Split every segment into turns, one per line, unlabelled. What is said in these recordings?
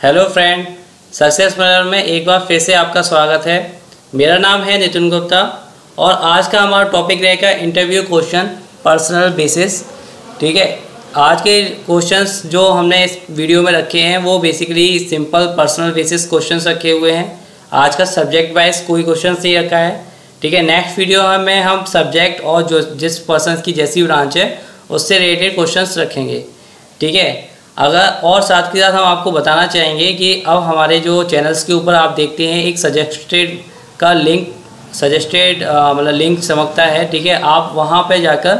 Hello friend, success mirror में एक बार फिर से आपका स्वागत है। मेरा नाम है नितिन गुप्ता और आज का हमारा टॉपिक रहेगा इंटरव्यू क्वेश्चन पर्सनल बेसिस। ठीक है, आज के क्वेश्चंस जो हमने इस वीडियो में रखे हैं वो basically simple personal basis questions रखे हुए हैं। आज का सब्जेक्ट वाइज कोई क्वेश्चन नहीं रखा है। ठीक है, नेक्स्ट वीडियो में हम सब्जेक्ट और जो जिस पर्सन की जैसी ब्रांच है उससे रिलेटेड क्वेश्चंस रखेंगे। ठीक है, अगर और साथ के साथ हम आपको बताना चाहेंगे कि अब हमारे जो चैनल्स के ऊपर आप देखते हैं एक सजेस्टेड का लिंक मतलब लिंक चमकता है। ठीक है, आप वहां पे जाकर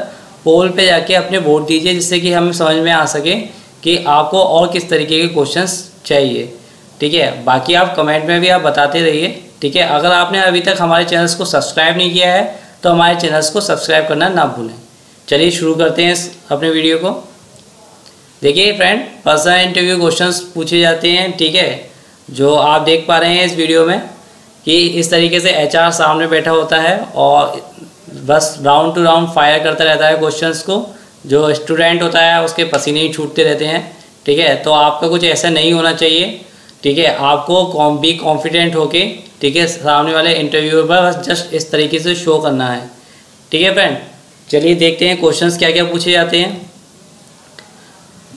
पोल पे जाके अपने वोट दीजिए जिससे कि हमें समझ में आ सके कि आपको और किस तरीके के क्वेश्चंस चाहिए। ठीक है, बाकी आप कमेंट में भी आप बताते रहिए। ठीक है, अगर आपने अभी तक हमारे चैनल्स को सब्सक्राइब नहीं किया है तो हमारे चैनल्स को सब्सक्राइब करना ना भूलें। चलिए शुरू करते हैं अपने वीडियो को। देखिए फ्रेंड, पर्सनल इंटरव्यू क्वेश्चंस पूछे जाते हैं। ठीक है, जो आप देख पा रहे हैं इस वीडियो में कि इस तरीके से एचआर सामने बैठा होता है और बस राउंड टू राउंड फायर करता रहता है क्वेश्चंस को। जो स्टूडेंट होता है उसके पसीने ही छूटते रहते हैं। ठीक है, तो आपका कुछ ऐसा नहीं होना चाहिए। ठीक है, आपको बी कॉन्फिडेंट होके ठीक है सामने वाले इंटरव्यूअर पर बस जस्ट इस तरीके से शो करना है। ठीक है फ्रेंड, चलिए देखते हैं क्वेश्चंस क्या क्या पूछे जाते हैं।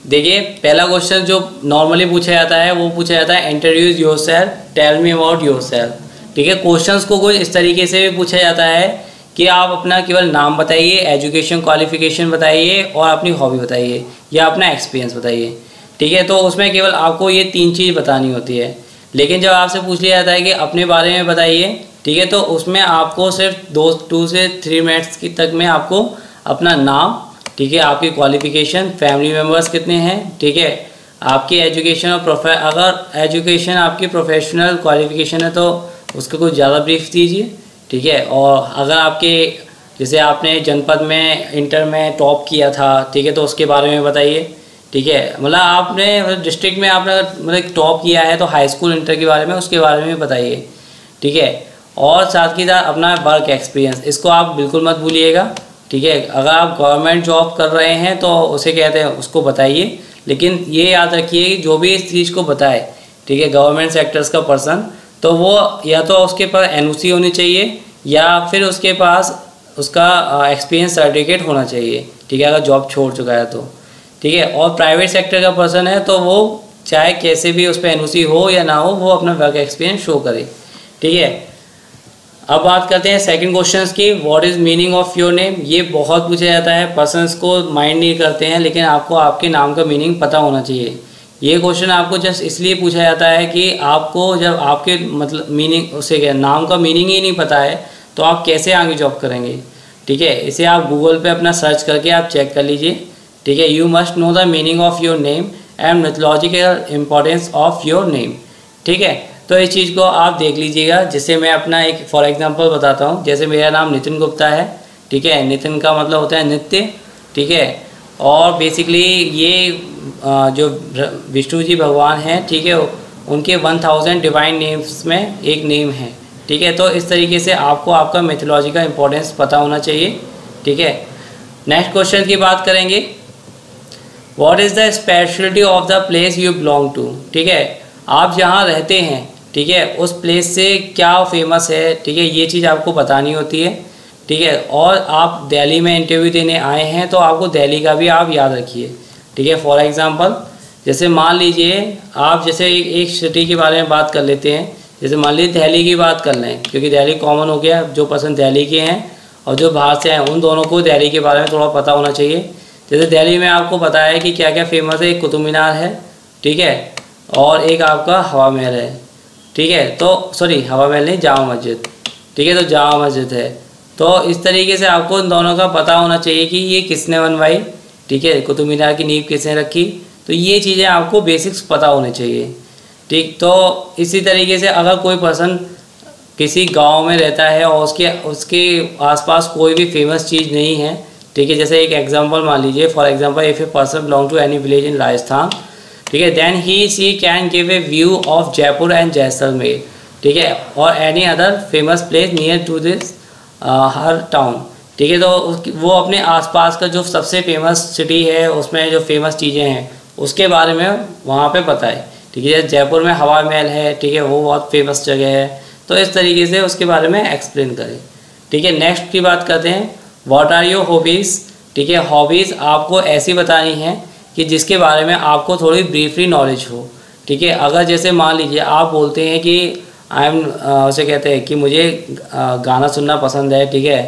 देखिए, पहला क्वेश्चन जो नॉर्मली पूछा जाता है वो पूछा जाता है introduce yourself, tell me about yourself. ठीक है, क्वेश्चंस को कुछ इस तरीके से भी पूछा जाता है कि आप अपना केवल नाम बताइए, एजुकेशन क्वालिफिकेशन बताइए और अपनी हॉबी बताइए या अपना एक्सपीरियंस बताइए। ठीक है, तो उसमें केवल आपको ये 3 चीज़ बतानी होती है। लेकिन जब आपसे पूछ लिया जाता है कि अपने बारे में बताइए, ठीक है, तो उसमें आपको सिर्फ 2 से 3 मिनट्स की तक में आपको अपना नाम, ठीक है, आपकी क्वालिफिकेशन, फैमिली मेम्बर्स कितने हैं, ठीक है, आपकी एजुकेशन और अगर एजुकेशन आपकी प्रोफेशनल क्वालिफिकेशन है तो उसको कुछ ज़्यादा ब्रीफ दीजिए। ठीक है, और अगर आपके जैसे आपने जनपद में इंटर में टॉप किया था, ठीक है, तो उसके बारे में बताइए। ठीक है, मतलब आपने डिस्ट्रिक्ट में आपने मतलब टॉप किया है तो हाई स्कूल इंटर के बारे में उसके बारे में बताइए। ठीक है, और साथ ही साथ अपना वर्क एक्सपीरियंस, इसको आप बिल्कुल मत भूलिएगा। ठीक है, अगर आप गवर्नमेंट जॉब कर रहे हैं तो उसे कहते हैं उसको बताइए, लेकिन ये याद रखिए कि जो भी इस चीज़ को बताए, ठीक है, गवर्नमेंट सेक्टर्स का पर्सन, तो वो या तो उसके पास एनओसी होनी चाहिए या फिर उसके पास उसका एक्सपीरियंस सर्टिफिकेट होना चाहिए। ठीक है, अगर जॉब छोड़ चुका है तो। ठीक है, और प्राइवेट सेक्टर का पर्सन है तो वो चाहे कैसे भी उस पर एनओसी हो या ना हो वो अपना वर्क एक्सपीरियंस शो करे। ठीक है, अब बात करते हैं सेकंड क्वेश्चन की, what is meaning of your name. ये बहुत पूछा जाता है, पर्सन्स को माइंड नहीं करते हैं, लेकिन आपको आपके नाम का मीनिंग पता होना चाहिए। ये क्वेश्चन आपको जस्ट इसलिए पूछा जाता है कि आपको जब आपके मतलब मीनिंग उसे क्या नाम का मीनिंग ही नहीं पता है तो आप कैसे आगे जॉब करेंगे। ठीक है, इसे आप गूगल पे अपना सर्च करके आप चेक कर लीजिए। ठीक है, you must know the meaning of your name and mythological importance of your name. ठीक है, तो इस चीज़ को आप देख लीजिएगा। जिससे मैं अपना एक फॉर एग्जांपल बताता हूँ। जैसे मेरा नाम नितिन गुप्ता है, ठीक है, नितिन का मतलब होता है नित्य। ठीक है, और बेसिकली ये जो विष्णु जी भगवान हैं, ठीक है, उनके 1000 डिवाइन नेम्स में एक नेम है। ठीक है, तो इस तरीके से आपको आपका मिथोलॉजी का इम्पोर्टेंस पता होना चाहिए। ठीक है, नेक्स्ट क्वेश्चन की बात करेंगे, what is the speciality of the place you belong to. ठीक है, आप जहाँ रहते हैं, ठीक है, उस प्लेस से क्या फेमस है। ठीक है, ये चीज़ आपको बतानी होती है। ठीक है, और आप दिल्ली में इंटरव्यू देने आए हैं तो आपको दिल्ली का भी आप याद रखिए। ठीक है, फॉर एग्जांपल जैसे मान लीजिए आप जैसे एक सिटी के बारे में बात कर लेते हैं। जैसे मान लीजिए दिल्ली की बात कर लें, क्योंकि दिल्ली कॉमन हो गया, जो पर्सन दिल्ली के हैं और जो बाहर से आए उन दोनों को दिल्ली के बारे में थोड़ा पता होना चाहिए। जैसे दिल्ली में आपको पता है कि क्या क्या फेमस है, एक कुतुब मीनार है, ठीक है, और एक आपका हवा महल है। ठीक है, तो सॉरी हवा महल नहीं, जामा मस्जिद। ठीक है, तो जामा मस्जिद है। तो इस तरीके से आपको इन दोनों का पता होना चाहिए कि ये किसने बनवाई। ठीक है, कुतुब मीनार की नींव किसने रखी। तो ये चीज़ें आपको बेसिक्स पता होने चाहिए। ठीक, तो इसी तरीके से अगर कोई पर्सन किसी गांव में रहता है और उसके आसपास कोई भी फेमस चीज़ नहीं है, ठीक है, जैसे एक एग्जांपल मान लीजिए, for example if a person belong to any village in Rajasthan, ठीक है, then he she can give a view of Jaipur and Jaisalmer. ठीक है, और any other famous place near to this her town. ठीक है, तो वो अपने आसपास का जो सबसे फेमस सिटी है उसमें जो फेमस चीज़ें हैं उसके बारे में वहाँ पे बताए। ठीक है। जयपुर में हवा महल है, ठीक है, वो बहुत फेमस जगह है। तो इस तरीके से उसके बारे में एक्सप्लेन करें, ठीक है। नेक्स्ट की बात करते हैं, व्हाट आर योर हॉबीज़, ठीक है। हॉबीज़ आपको ऐसी बतानी है कि जिसके बारे में आपको थोड़ी ब्रीफली नॉलेज हो, ठीक है। अगर जैसे मान लीजिए आप बोलते हैं कि आई एम उसे कहते हैं कि मुझे गाना सुनना पसंद है, ठीक है,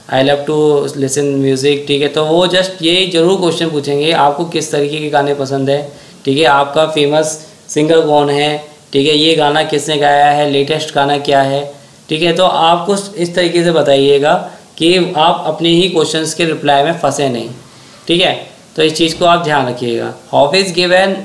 I love to listen music, ठीक है, तो वो जस्ट ये ज़रूर क्वेश्चन पूछेंगे आपको किस तरीके के गाने पसंद है, ठीक है, आपका फेमस सिंगर कौन है, ठीक है, ये गाना किसने गाया है, लेटेस्ट गाना क्या है, ठीक है। तो आपको इस तरीके से बताइएगा कि आप अपने ही क्वेश्चंस के रिप्लाई में फंसे नहीं, ठीक है। तो इस चीज़ को आप ध्यान रखिएगा। Hobbies give an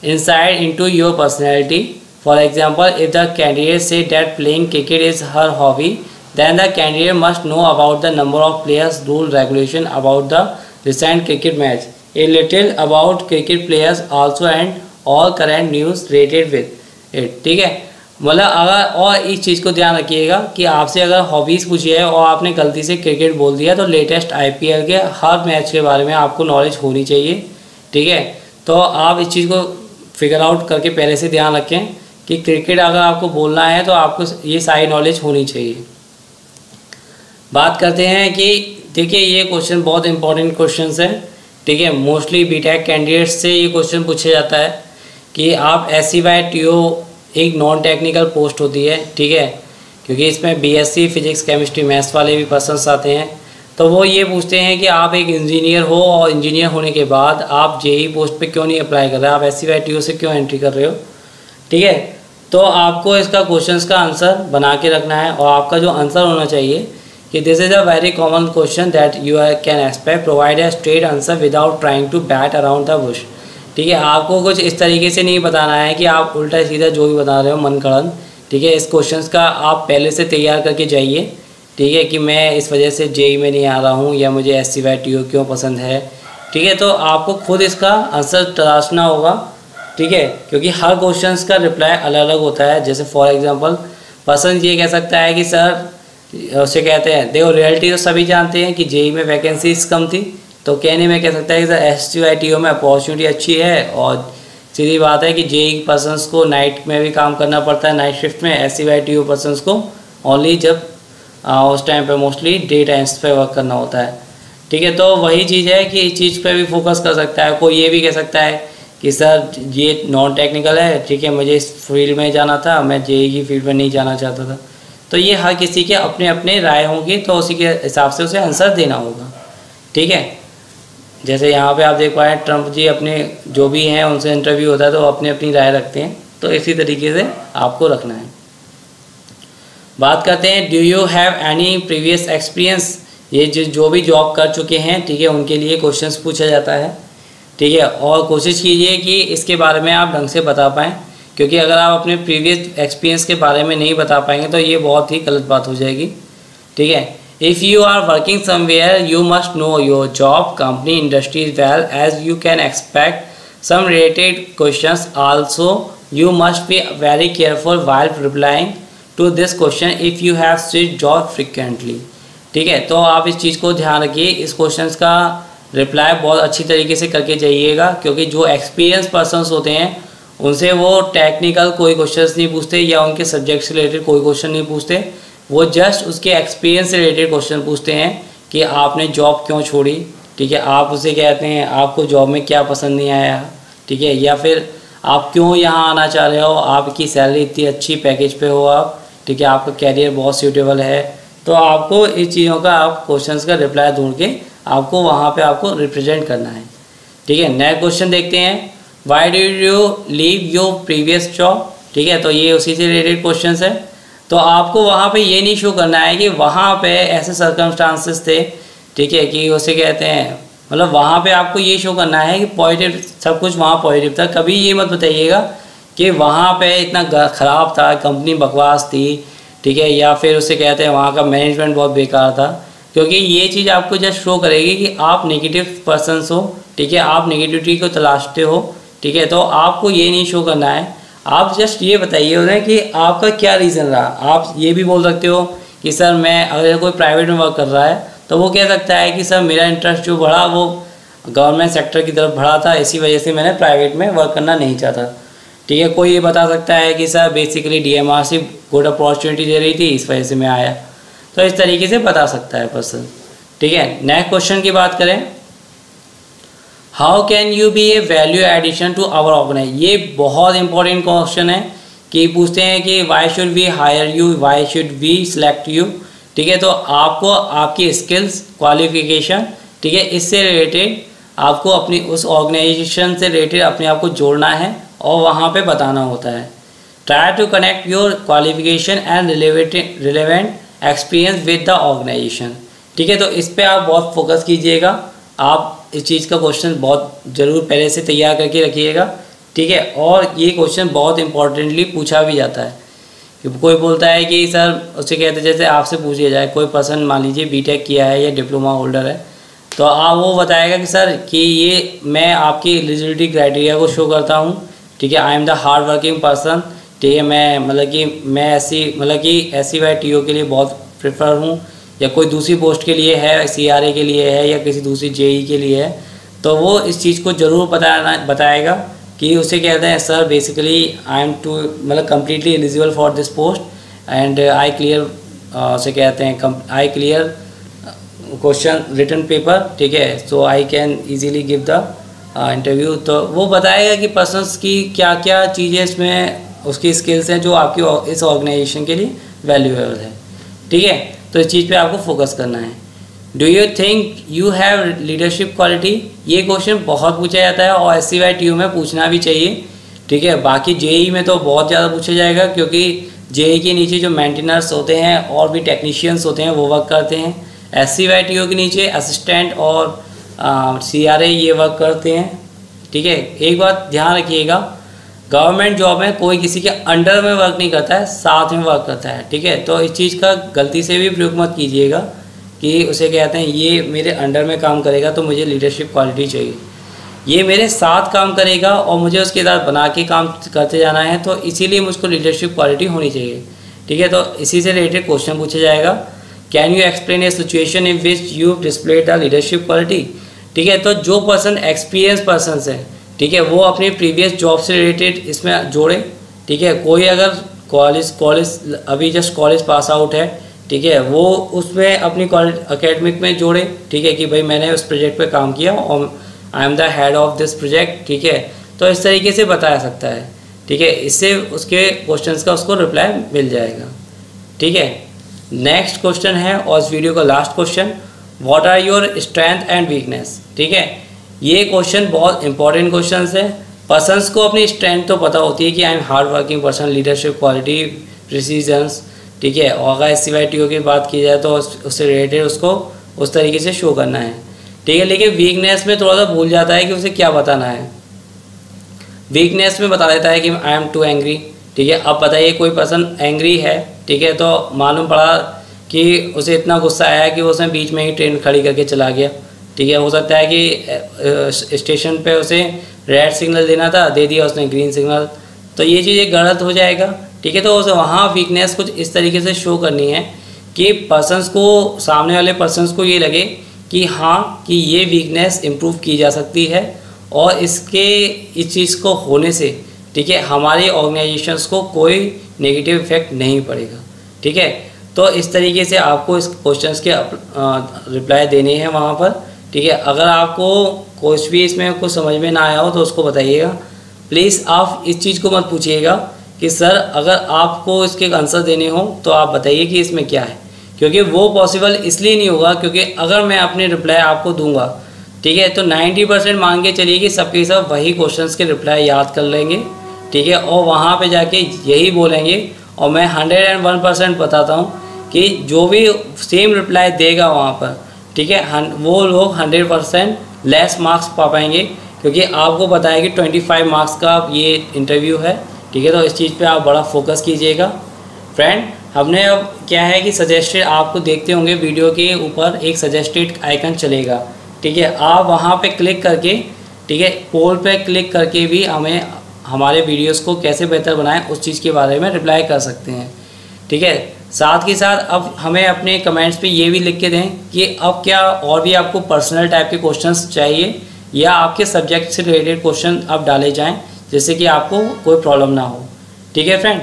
insight into your personality. For example, if the candidate say that playing cricket is her hobby, then the candidate must know about the number of players, rule, regulation about the recent cricket match, a little about cricket players also, and all current news related with it, ठीक है। मतलब अगर और इस चीज़ को ध्यान रखिएगा कि आपसे अगर हॉबीज़ पूछी है और आपने गलती से क्रिकेट बोल दिया तो लेटेस्ट IPL के हर मैच के बारे में आपको नॉलेज होनी चाहिए, ठीक है। तो आप इस चीज़ को फिगर आउट करके पहले से ध्यान रखें कि क्रिकेट अगर आपको बोलना है तो आपको ये सारी नॉलेज होनी चाहिए। बात करते हैं कि देखिए ये क्वेश्चन बहुत इंपॉर्टेंट क्वेश्चन है, ठीक है। मोस्टली बीटेक कैंडिडेट्स से ये क्वेश्चन पूछा जाता है कि आप SC/TO एक नॉन टेक्निकल पोस्ट होती है, ठीक है, क्योंकि इसमें BSc फिजिक्स केमिस्ट्री मैथ्स वाले भी पर्सन्स आते हैं। तो वो ये पूछते हैं कि आप एक इंजीनियर हो और इंजीनियर होने के बाद आप JEE पोस्ट पे क्यों नहीं अप्लाई कर रहे, आप SC/TO से क्यों एंट्री कर रहे हो, ठीक है। तो आपको इसका क्वेश्चन का आंसर बना के रखना है और आपका जो आंसर होना चाहिए कि this is a very common question that you can expect, provide a straight answer without trying to bat around the bush, ठीक है। आपको कुछ इस तरीके से नहीं बताना है कि आप उल्टा सीधा जो भी बता रहे हो मन गढ़ंत, ठीक है। इस क्वेश्चंस का आप पहले से तैयार करके जाइए, ठीक है, कि मैं इस वजह से JEE में नहीं आ रहा हूँ या मुझे SC/TO क्यों पसंद है, ठीक है। तो आपको खुद इसका आंसर तलाशना होगा, ठीक है, क्योंकि हर क्वेश्चंस का रिप्लाई अलग अलग होता है। जैसे फॉर एग्जांपल पर्सन ये कह सकता है कि सर, उसे कहते हैं, देखो रियलिटी तो सभी जानते हैं कि JEE में वैकेंसीज कम थी, तो कहने में कह सकता है कि सर SC/TO में अपॉर्चुनिटी अच्छी है और सीधी बात है कि JEE पर्सनस को नाइट में भी काम करना पड़ता है, नाइट शिफ्ट में। SC/TO पर्सनस को ओनली जब उस टाइम पे मोस्टली डे टाइम्स पे वर्क करना होता है, ठीक है। तो वही चीज़ है कि इस चीज़ पे भी फोकस कर सकता है। कोई ये भी कह सकता है कि सर ये नॉन टेक्निकल है, ठीक है, मुझे इस फील्ड में जाना था, मैं JEE की फील्ड में नहीं जाना चाहता था। तो ये हर किसी के अपने अपने राय होंगी, तो उसी के हिसाब से उसे आंसर देना होगा, ठीक है। जैसे यहाँ पे आप देख पाए ट्रम्प जी अपने जो भी हैं उनसे इंटरव्यू होता है तो अपनी अपनी राय रखते हैं, तो इसी तरीके से आपको रखना है। बात करते हैं, do you have any previous experience, ये जो भी जॉब कर चुके हैं, ठीक है, उनके लिए क्वेश्चंस पूछा जाता है, ठीक है। और कोशिश कीजिए कि इसके बारे में आप ढंग से बता पाएँ, क्योंकि अगर आप अपने प्रीवियस एक्सपीरियंस के बारे में नहीं बता पाएंगे तो ये बहुत ही गलत बात हो जाएगी, ठीक है। If you are working somewhere you must know your job company industry well as you can expect some related questions also you must be very careful while replying to this question if you have switch job frequently, ठीक है। तो आप इस चीज़ को ध्यान रखिए, इस question का रिप्लाई बहुत अच्छी तरीके से करके जाइएगा, क्योंकि जो एक्सपीरियंस पर्सनस होते हैं उनसे वो टेक्निकल कोई क्वेश्चंस नहीं पूछते या उनके सब्जेक्ट से रिलेटेड कोई क्वेश्चन नहीं पूछते, वो जस्ट उसके एक्सपीरियंस से रिलेटेड क्वेश्चन पूछते हैं कि आपने जॉब क्यों छोड़ी, ठीक है, आप उसे कहते हैं आपको जॉब में क्या पसंद नहीं आया, ठीक है, या फिर आप क्यों यहाँ आना चाह रहे हो, आपकी सैलरी इतनी अच्छी पैकेज पे हो आप, ठीक है, आपका कैरियर बहुत सूटेबल है। तो आपको इस चीज़ों का आप क्वेश्चंस का रिप्लाई ढूंढ के आपको वहाँ पे आपको रिप्रेजेंट करना है, ठीक है। नेक्स्ट क्वेश्चन देखते हैं, why did you leave your previous job, ठीक है। तो ये उसी से रिलेटेड क्वेश्चन है। तो आपको वहाँ पे ये नहीं शो करना है कि वहाँ पे ऐसे सर्कमस्टांसेस थे, ठीक है, कि उसे कहते हैं, मतलब वहाँ पे आपको ये शो करना है कि पॉजिटिव सब कुछ वहाँ पॉजिटिव था। कभी ये मत बताइएगा कि वहाँ पे इतना ख़राब था, कंपनी बकवास थी, ठीक है, या फिर उसे कहते हैं वहाँ का मैनेजमेंट बहुत बेकार था, क्योंकि ये चीज़ आपको जस्ट शो करेगी कि आप नेगेटिव पर्सनस हो, ठीक है, आप नेगेटिविटी को तलाशते हो, ठीक है। तो आपको ये नहीं शो करना है, आप जस्ट ये बताइए उन्हें कि आपका क्या रीज़न रहा। आप ये भी बोल सकते हो कि सर मैं, अगर कोई प्राइवेट में वर्क कर रहा है तो वो कह सकता है कि सर मेरा इंटरेस्ट जो बढ़ा वो गवर्नमेंट सेक्टर की तरफ बढ़ा था, इसी वजह से मैंने प्राइवेट में वर्क करना नहीं चाहता, ठीक है। कोई ये बता सकता है कि sir basically DMRC good opportunity दे रही थी, इस वजह से मैं आया। तो इस तरीके से बता सकता है पर्सन, ठीक है। नेक्स्ट क्वेश्चन की बात करें, how can you be a value addition to our organisation. ये बहुत इंपॉर्टेंट क्वेश्चन है कि पूछते हैं कि why should we hire you, why should we select you, ठीक है। तो आपको आपकी स्किल्स, क्वालिफिकेशन, ठीक है, इससे रिलेटेड आपको अपनी उस ऑर्गेनाइजेशन से रिलेटेड अपने आप को जोड़ना है और वहाँ पे बताना होता है। Try to connect your qualification and relevant experience with the organisation, ठीक है। तो इस पर आप बहुत फोकस कीजिएगा, आप इस चीज़ का क्वेश्चन बहुत ज़रूर पहले से तैयार करके रखिएगा, ठीक है। और ये क्वेश्चन बहुत इंपॉर्टेंटली पूछा भी जाता है। कोई बोलता है कि सर, उससे कहते हैं जैसे आपसे पूछ लिया जाए, कोई पर्सन मान लीजिए B.Tech किया है या डिप्लोमा होल्डर है, तो आप वो बताएगा कि सर कि ये मैं आपकी एलिजिबिलिटी क्राइटेरिया को शो करता हूँ, ठीक है। I am the hard working person, ठीक है। मैं मैं SC/TO के लिए बहुत प्रेफर हूँ, या कोई दूसरी पोस्ट के लिए है, CRA के लिए है, या किसी दूसरी JE के लिए है, तो वो इस चीज़ को ज़रूर बताएगा कि उसे कहते हैं sir basically I am completely eligible for this post and I clear, उसे कहते हैं I clear question written paper, ठीक है। So I can easily give the interview. तो वो बताएगा कि पर्सन्स की क्या क्या चीज़ें इसमें उसकी स्किल्स हैं जो आपकी इस ऑर्गेनाइजेशन के लिए वैल्यूएबल है, ठीक है। तो इस चीज़ पे आपको फोकस करना है। Do you think you have leadership quality, ये क्वेश्चन बहुत पूछा जाता है और SC/TO में पूछना भी चाहिए, ठीक है। बाकी JE में तो बहुत ज़्यादा पूछा जाएगा, क्योंकि JE के नीचे जो मेंटेनर्स होते हैं और भी टेक्नीशियंस होते हैं वो वर्क करते हैं। SC/TO के नीचे असिस्टेंट और CRA ये वर्क करते हैं, ठीक है। एक बात ध्यान रखिएगा, गवर्नमेंट जॉब में कोई किसी के अंडर में वर्क नहीं करता है, साथ में वर्क करता है, ठीक है। तो इस चीज़ का गलती से भी प्रयोग मत कीजिएगा कि उसे कहते हैं ये मेरे अंडर में काम करेगा तो मुझे लीडरशिप क्वालिटी चाहिए, ये मेरे साथ काम करेगा और मुझे उसके साथ बना के काम करते जाना है, तो इसीलिए मुझको लीडरशिप क्वालिटी होनी चाहिए, ठीक है। तो इसी से रिलेटेड क्वेश्चन पूछा जाएगा, can you explain A situation in which you displayed the leadership quality, ठीक है। तो जो पर्सन एक्सपीरियंस पर्सन है, ठीक है, वो अपनी प्रीवियस जॉब से रिलेटेड इसमें जोड़े, ठीक है। कोई अगर कॉलेज अभी जस्ट कॉलेज पास आउट है, ठीक है, वो उसमें अपनी कॉलेज एकेडमिक में जोड़े, ठीक है, कि भाई मैंने उस प्रोजेक्ट पे काम किया और I am the head of this project, ठीक है। तो इस तरीके से बता सकता है, ठीक है। इससे उसके क्वेश्चंस का उसको रिप्लाई मिल जाएगा, ठीक है। नेक्स्ट क्वेश्चन है और इस वीडियो का last question, what are your strength and weakness, ठीक है। ये क्वेश्चन बहुत इंपॉर्टेंट क्वेश्चन है। पर्सन्स को अपनी स्ट्रेंथ तो पता होती है कि I am hard working person, leadership quality, precisions, ठीक है। और अगर SC/TO की बात की जाए तो उससे रिलेटेड उसको उस तरीके से शो करना है, ठीक है। लेकिन वीकनेस में थोड़ा सा भूल जाता है कि उसे क्या बताना है। वीकनेस में बता देता है कि आई एम टू एंग्री, ठीक है। अब बताइए कोई पर्सन एंग्री है, ठीक है, तो मालूम पड़ा कि उसे इतना गुस्सा आया कि उसने बीच में ही ट्रेन खड़ी करके चला गया, ठीक है। हो सकता है कि स्टेशन पे उसे रेड सिग्नल देना था, दे दिया उसने ग्रीन सिग्नल, तो ये चीज़ गलत हो जाएगा, ठीक है। तो उसे वहाँ वीकनेस कुछ इस तरीके से शो करनी है कि पर्सन्स को, सामने वाले पर्सन्स को ये लगे कि हाँ कि ये वीकनेस इम्प्रूव की जा सकती है और इस चीज़ को होने से, ठीक है, हमारी ऑर्गेनाइजेशंस को कोई नेगेटिव इफेक्ट नहीं पड़ेगा, ठीक है। तो इस तरीके से आपको इस क्वेश्चंस के रिप्लाई देने हैं वहाँ पर, ठीक है। अगर आपको कुछ भी इसमें कुछ समझ में ना आया हो तो उसको बताइएगा। प्लीज़ आप इस चीज़ को मत पूछिएगा कि सर अगर आपको इसके आंसर देने हो तो आप बताइए कि इसमें क्या है, क्योंकि वो पॉसिबल इसलिए नहीं होगा क्योंकि अगर मैं अपने रिप्लाई आपको दूंगा, ठीक है, तो 90% मान के चलिए कि सबके सब वही क्वेश्चंस के रिप्लाई याद कर लेंगे, ठीक है, और वहाँ पे जाके यही बोलेंगे। और मैं 101% बताता हूँ कि जो भी सेम रिप्लाई देगा वहाँ पर, ठीक है, वो लोग 100% लेस मार्क्स पा पाएंगे, क्योंकि आपको पता है कि 25 मार्क्स का ये इंटरव्यू है, ठीक है। तो इस चीज़ पे आप बड़ा फोकस कीजिएगा। फ्रेंड, हमने अब क्या है कि सजेस्टेड, आपको देखते होंगे वीडियो के ऊपर एक सजेस्टेड आइकन चलेगा, ठीक है। आप वहाँ पे क्लिक करके, ठीक है, पोल पे क्लिक करके भी हमें हमारे वीडियोस को कैसे बेहतर बनाएं उस चीज़ के बारे में रिप्लाई कर सकते हैं, ठीक है। साथ ही साथ अब हमें अपने कमेंट्स पे ये भी लिख के दें कि अब क्या और भी आपको पर्सनल टाइप के क्वेश्चंस चाहिए या आपके सब्जेक्ट से रिलेटेड क्वेश्चन अब डाले जाएं, जिससे कि आपको कोई प्रॉब्लम ना हो। ठीक है friend,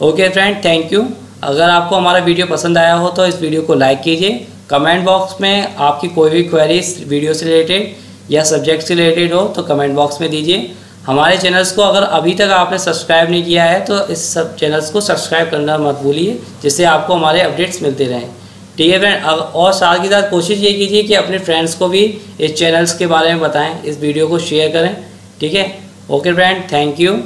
okay friend, thank you. अगर आपको हमारा वीडियो पसंद आया हो तो इस वीडियो को लाइक कीजिए। कमेंट बॉक्स में आपकी कोई भी क्वेरीज वीडियो से रिलेटेड या सब्जेक्ट से रिलेटेड हो तो कमेंट बॉक्स में दीजिए। हमारे चैनल्स को अगर अभी तक आपने सब्सक्राइब नहीं किया है तो इस सब चैनल्स को सब्सक्राइब करना मत भूलिए, जिससे आपको हमारे अपडेट्स मिलते रहें। ठीक है फ्रेंड, और साथ ही साथ कोशिश ये कीजिए कि अपने फ्रेंड्स को भी इस चैनल्स के बारे में बताएं, इस वीडियो को शेयर करें। ठीक है, ओके फ्रेंड, थैंक यू।